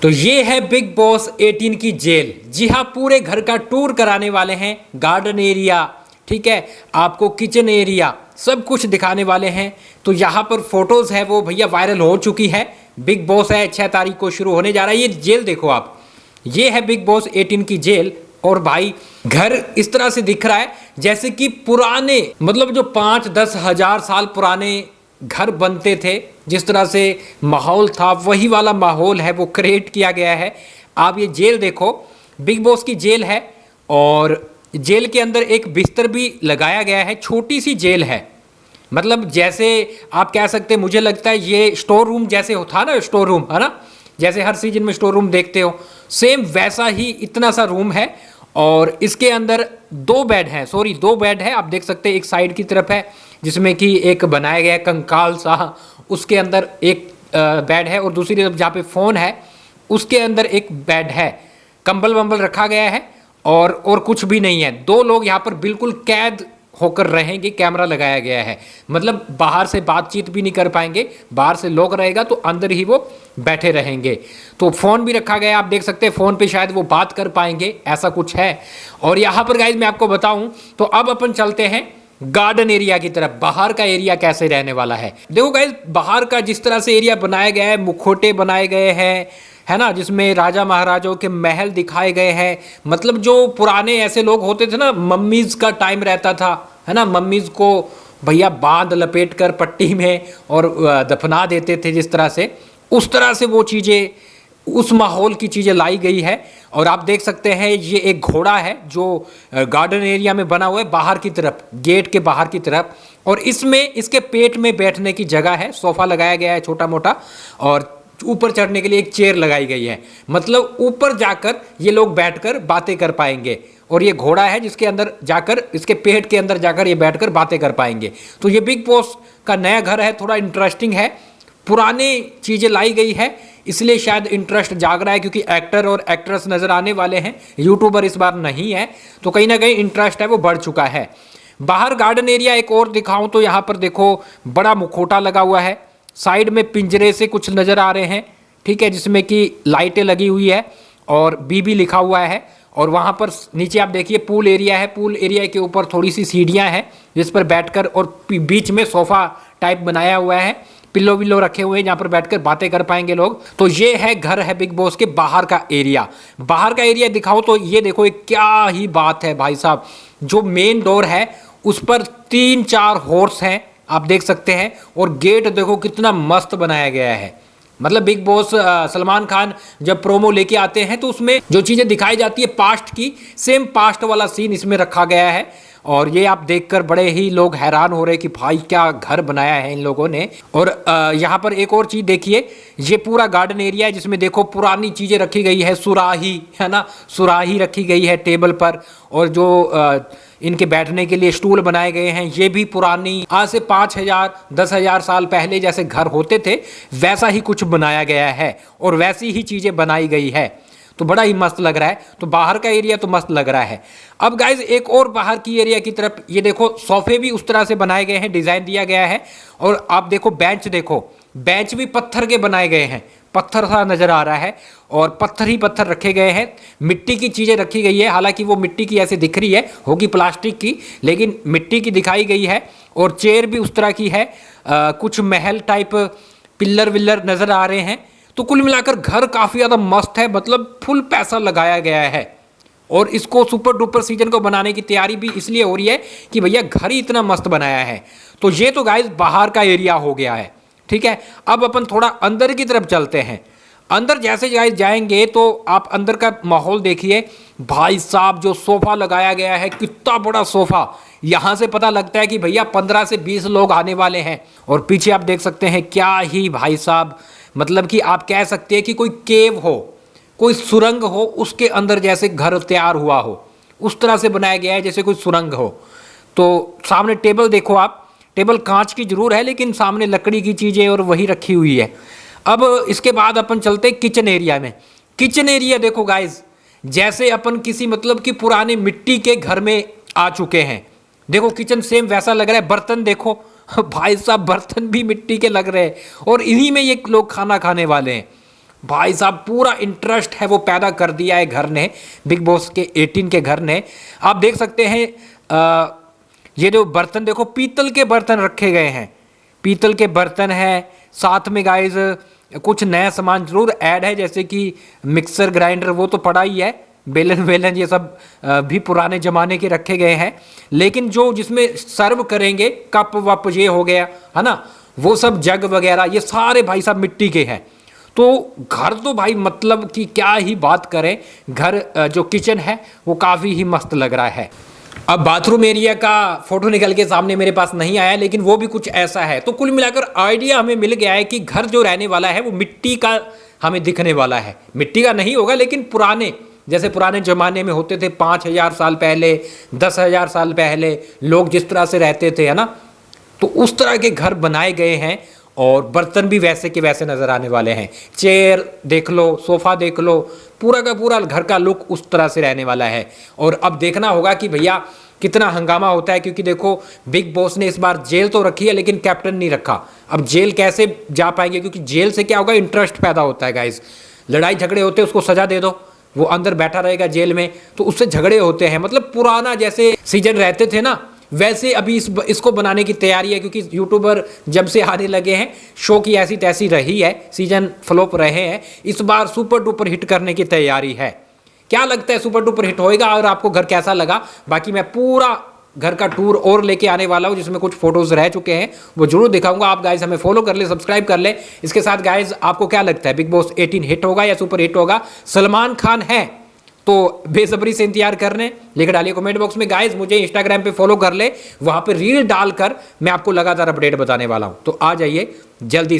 तो ये है बिग बॉस 18 की जेल। जी हाँ, पूरे घर का टूर कराने वाले हैं। गार्डन एरिया, ठीक है, आपको किचन एरिया, सब कुछ दिखाने वाले हैं। तो यहाँ पर फोटोज है वो भैया वायरल हो चुकी है। बिग बॉस है 6 तारीख को शुरू होने जा रहा है। ये जेल देखो आप, ये है बिग बॉस 18 की जेल। और भाई घर इस तरह से दिख रहा है जैसे कि पुराने, मतलब जो 5-10 हजार साल पुराने घर बनते थे, जिस तरह से माहौल था वही वाला माहौल है वो क्रिएट किया गया है। आप ये जेल देखो, बिग बॉस की जेल है और जेल के अंदर एक बिस्तर भी लगाया गया है। छोटी सी जेल है, मतलब जैसे आप कह सकते हैं, मुझे लगता है ये स्टोर रूम जैसे होता ना, स्टोर रूम है ना, जैसे हर सीजन में स्टोर रूम देखते हो, सेम वैसा ही इतना सा रूम है। और इसके अंदर 2 बेड हैं, सॉरी 2 बेड है। आप देख सकते हैं एक साइड की तरफ है जिसमें कि एक बनाया गया कंकाल सा, उसके अंदर एक बेड है, और दूसरी तरफ जहाँ पे फ़ोन है उसके अंदर एक बेड है। कंबल वंबल रखा गया है और कुछ भी नहीं है। 2 लोग यहाँ पर बिल्कुल कैद होकर रहेंगे, कैमरा लगाया गया है, मतलब बाहर से बातचीत भी नहीं कर पाएंगे। बाहर से लोग रहेगा तो अंदर ही वो बैठे रहेंगे। तो फ़ोन भी रखा गया, आप देख सकते हैं फ़ोन पे शायद वो बात कर पाएंगे, ऐसा कुछ है। और यहाँ पर गाइज मैं आपको बताऊं तो अब अपन चलते हैं गार्डन एरिया की तरफ। बाहर का एरिया कैसे रहने वाला है देखो गाइज। बाहर का जिस तरह से एरिया बनाया गया है, मुखौटे बनाए गए हैं, है ना, जिसमें राजा महाराजाओं के महल दिखाए गए हैं। मतलब जो पुराने ऐसे लोग होते थे ना, मम्मीज़ का टाइम रहता था, है ना, मम्मीज़ को भैया बांध लपेट कर पट्टी में और दफना देते थे, जिस तरह से, उस तरह से वो चीज़ें, उस माहौल की चीज़ें लाई गई है। और आप देख सकते हैं ये एक घोड़ा है जो गार्डन एरिया में बना हुआ है, बाहर की तरफ, गेट के बाहर की तरफ। और इसमें इसके पेट में बैठने की जगह है, सोफ़ा लगाया गया है छोटा मोटा, और ऊपर चढ़ने के लिए एक चेयर लगाई गई है। मतलब ऊपर जाकर ये लोग बैठकर बातें कर पाएंगे। और ये घोड़ा है जिसके अंदर जाकर, इसके पेट के अंदर जाकर ये बैठकर बातें कर पाएंगे। तो ये बिग बॉस का नया घर है, थोड़ा इंटरेस्टिंग है, पुरानी चीज़ें लाई गई है, इसलिए शायद इंटरेस्ट जाग रहा है, क्योंकि एक्टर और एक्ट्रेस नज़र आने वाले हैं, यूट्यूबर इस बार नहीं है, तो कहीं ना कहीं इंटरेस्ट है वो बढ़ चुका है। बाहर गार्डन एरिया एक और दिखाऊं तो यहाँ पर देखो बड़ा मुखौटा लगा हुआ है, साइड में पिंजरे से कुछ नज़र आ रहे हैं, ठीक है, जिसमें कि लाइटें लगी हुई है और बीबी लिखा हुआ है। और वहाँ पर नीचे आप देखिए पूल एरिया है, पूल एरिया के ऊपर थोड़ी सी सीढ़ियाँ हैं जिस पर बैठकर, और बीच में सोफ़ा टाइप बनाया हुआ है, पिल्लो विल्लो रखे हुए हैं जहाँ पर बैठकर बातें कर पाएंगे लोग। तो ये है घर है बिग बॉस के बाहर का एरिया। बाहर का एरिया दिखाओ तो ये देखो, एक क्या ही बात है भाई साहब। जो मेन डोर है उस पर 3-4 हॉर्स हैं, आप देख सकते हैं। और गेट देखो कितना मस्त बनाया गया है। मतलब बिग बॉस सलमान खान जब प्रोमो लेके आते हैं तो उसमें जो चीज़ें दिखाई जाती है पास्ट की, सेम पास्ट वाला सीन इसमें रखा गया है। और ये आप देखकर बड़े ही लोग हैरान हो रहे हैं कि भाई क्या घर बनाया है इन लोगों ने। और यहाँ पर एक और चीज़ देखिए, ये पूरा गार्डन एरिया है जिसमें देखो पुरानी चीज़ें रखी गई है, सुराही, है ना, सुराही रखी गई है टेबल पर। और जो इनके बैठने के लिए स्टूल बनाए गए हैं, ये भी पुरानी, आज से 5,000-10,000 साल पहले जैसे घर होते थे वैसा ही कुछ बनाया गया है और वैसी ही चीज़ें बनाई गई है। तो बड़ा ही मस्त लग रहा है। तो बाहर का एरिया तो मस्त लग रहा है। अब गाइज एक और बाहर की एरिया की तरफ, ये देखो सोफे भी उस तरह से बनाए गए हैं, डिज़ाइन दिया गया है। और आप देखो बेंच, देखो बेंच भी पत्थर के बनाए गए हैं, पत्थर सा नज़र आ रहा है और पत्थर ही पत्थर रखे गए हैं। मिट्टी की चीज़ें रखी गई है, हालांकि वो मिट्टी की ऐसे दिख रही है, होगी प्लास्टिक की, लेकिन मिट्टी की दिखाई गई है। और चेयर भी उस तरह की है, कुछ महल टाइप पिल्लर विल्लर नज़र आ रहे हैं। तो कुल मिलाकर घर काफ़ी ज़्यादा मस्त है, मतलब फुल पैसा लगाया गया है। और इसको सुपर डुपर सीजन को बनाने की तैयारी भी इसलिए हो रही है कि भैया घर ही इतना मस्त बनाया है। तो ये तो गाइस बाहर का एरिया हो गया है, ठीक है। अब अपन थोड़ा अंदर की तरफ चलते हैं। अंदर जैसे गाइस जाएंगे तो आप अंदर का माहौल देखिए भाई साहब। जो सोफ़ा लगाया गया है, कितना बड़ा सोफ़ा, यहाँ से पता लगता है कि भैया 15 से 20 लोग आने वाले हैं। और पीछे आप देख सकते हैं क्या ही भाई साहब, मतलब कि आप कह सकते हैं कि कोई केव हो, कोई सुरंग हो, उसके अंदर जैसे घर तैयार हुआ हो, उस तरह से बनाया गया है जैसे कोई सुरंग हो। तो सामने टेबल देखो आप, टेबल कांच की जरूर है लेकिन सामने लकड़ी की चीज़ें और वही रखी हुई है। अब इसके बाद अपन चलते हैं किचन एरिया में। किचन एरिया देखो गाइज, जैसे अपन किसी मतलब कि पुराने मिट्टी के घर में आ चुके हैं। देखो किचन सेम वैसा लग रहा है। बर्तन देखो भाई साहब, बर्तन भी मिट्टी के लग रहे हैं और इन्हीं में ये लोग खाना खाने वाले हैं। भाई साहब पूरा इंटरेस्ट है वो पैदा कर दिया है घर ने, बिग बॉस के 18 के घर ने। आप देख सकते हैं ये जो बर्तन देखो, पीतल के बर्तन रखे गए हैं, पीतल के बर्तन हैं। साथ में गाइज कुछ नया सामान जरूर ऐड है, जैसे कि मिक्सर ग्राइंडर वो तो पड़ा ही है, बेलन वेलन ये सब भी पुराने ज़माने के रखे गए हैं। लेकिन जो जिसमें सर्व करेंगे कप वप ये हो गया है ना, वो सब जग वगैरह ये सारे भाई साहब मिट्टी के हैं। तो घर तो भाई मतलब कि क्या ही बात करें, घर जो किचन है वो काफ़ी ही मस्त लग रहा है। अब बाथरूम एरिया का फोटो निकल के सामने मेरे पास नहीं आया, लेकिन वो भी कुछ ऐसा है। तो कुल मिलाकर आइडिया हमें मिल गया है कि घर जो रहने वाला है वो मिट्टी का हमें दिखने वाला है। मिट्टी का नहीं होगा लेकिन पुराने, जैसे पुराने ज़माने में होते थे 5000 साल पहले, 10,000 साल पहले लोग जिस तरह से रहते थे, है ना, तो उस तरह के घर बनाए गए हैं। और बर्तन भी वैसे के वैसे नज़र आने वाले हैं। चेयर देख लो, सोफ़ा देख लो, पूरा का पूरा घर का लुक उस तरह से रहने वाला है। और अब देखना होगा कि भैया कितना हंगामा होता है, क्योंकि देखो बिग बॉस ने इस बार जेल तो रखी है लेकिन कैप्टन नहीं रखा। अब जेल कैसे जा पाएंगे, क्योंकि जेल से क्या होगा, इंटरेस्ट पैदा होता है गाइस। लड़ाई झगड़े होते हैं, उसको सजा दे दो, वो अंदर बैठा रहेगा जेल में, तो उससे झगड़े होते हैं। मतलब पुराना जैसे सीजन रहते थे ना, वैसे अभी इसको बनाने की तैयारी है, क्योंकि यूट्यूबर जब से आने लगे हैं शो की ऐसी तैसी रही है, सीजन फ्लॉप रहे हैं, इस बार सुपर डुपर हिट करने की तैयारी है। क्या लगता है सुपर डुपर हिट होएगा? और आपको घर कैसा लगा? बाकी मैं पूरा घर का टूर और लेके आने वाला हूँ, जिसमें कुछ फोटोज रह चुके हैं वो जरूर दिखाऊंगा। आप गाइज हमें फॉलो कर ले, सब्सक्राइब कर ले। इसके साथ गाइज आपको क्या लगता है, बिग बॉस 18 हिट होगा या सुपर हिट होगा? सलमान खान है तो बेसब्री से इंतजार करने, लेकर डालिए कमेंट बॉक्स में। गाइज मुझे इंस्टाग्राम पे फॉलो कर ले, वहां पे रील डालकर मैं आपको लगातार अपडेट बताने वाला हूं, तो आ जाइए जल्दी से।